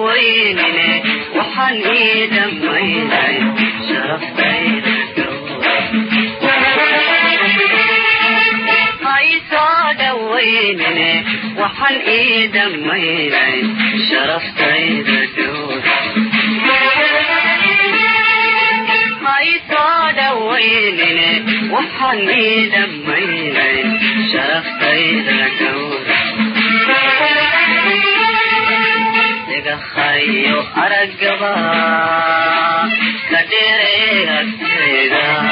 دوينني وحني دميني شرفتي دوينني وحني دميني شرفتي الدور دوينني وحني دميني شرفتي الدور خيو أرقبا كديري أكيدا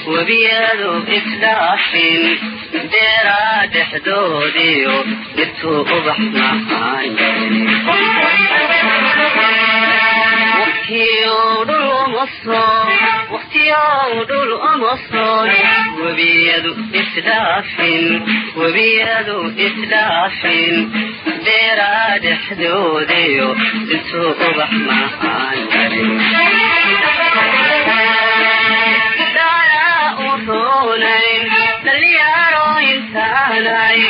وبيدو إسلاح ديراد حدودي جبتو أبحنا عني واختيار الأمصار وبيدو إسلاح ديراد حدودي جبتو أبحنا عني فونين دليارو إنساناي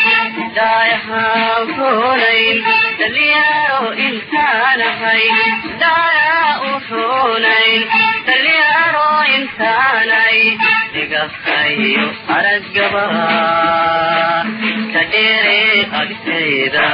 دايها فونين دليارو إنساناي دايا فونين دليارو إنساناي نقصيو أرقبا كديري أكسيدا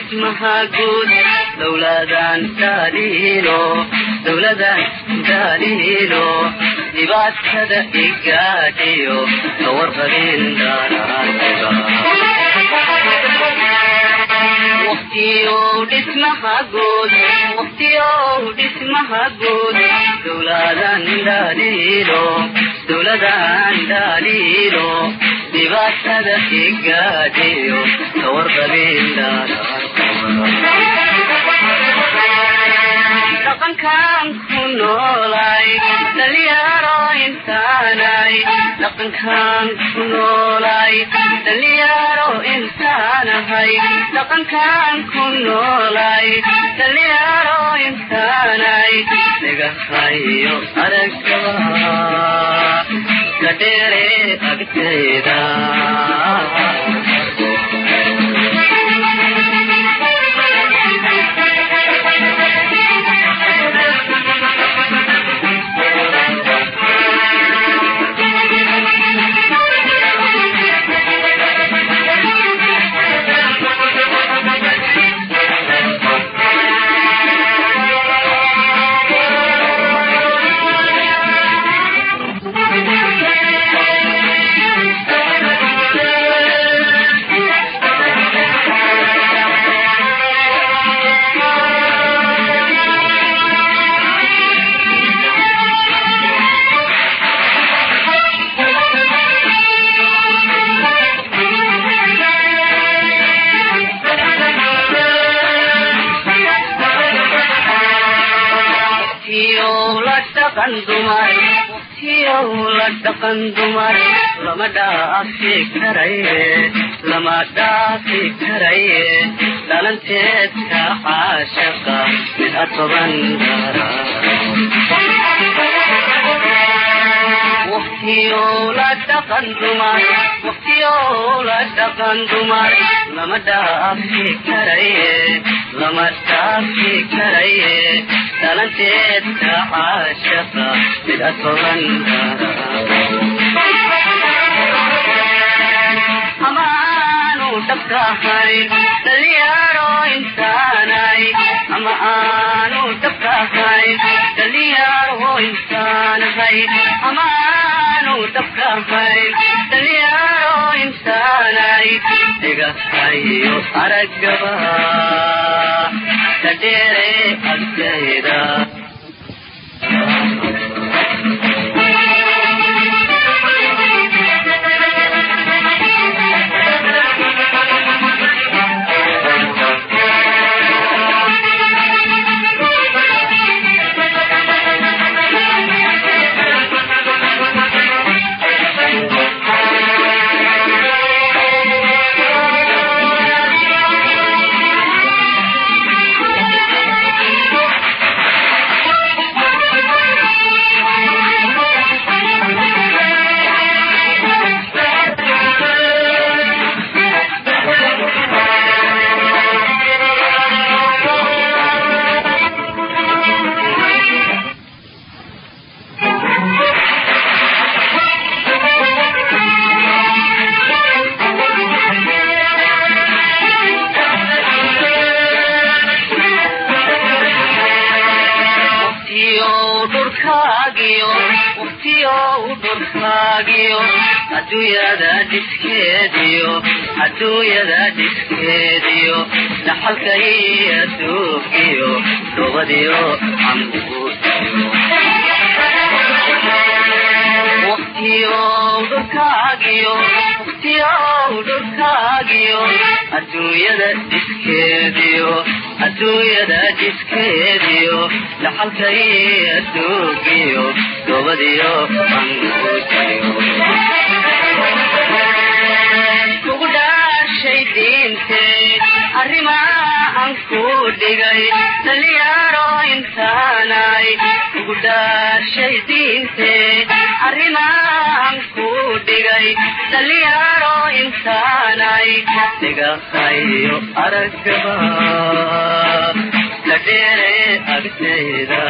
اسمها جود دولدان دليلو لباس هذا إيجاديو نور غرين داران وقتيو اسمها جود دولدان دليلو لباس هذا إيجاديو نور غرين داران لقن كان كنولاي دليارو إنساناي لقن كان كنولاي دليارو إنساناي لقن كان كنولاي دليارو إنساناي نغخايو أرقبا كديري أكتيدا dhaqan dumar waqtiyow la dhaqan dumar lama dhaafi karaye lama dhaafi karaye dhalanteedka caashaqa mid atoban dara waqtiyow la dhaqan dumar waqtiyow la dhaqan dumar lama dhaafi karaye lama dhaafi karaye dhalanteedka caashaqa mid atoban dara amaanu dhabkahayn dhalinyaro insaanay amaanu dhabkahayn dhalinyaro insaanahay amaanu dhabkahayn dhalinyaro insaanay dhigahayo araggaba kadheere agtayda adduunyada dhiskeediyo dhaxalka iyo duugiyo dobadiyo waqtiyow dhulkaagiyo adduunyada dhiskeediyo dhaxalka iyo duugiyo dobadiyo kugu dhaashay diinteed arrimaan ku dhigay dhalinyaro insaanay kugu dhaashay diinteed arrimaan ku dhigay dhalinyaro insaanay dhigahayo araggaba kadheere agtayda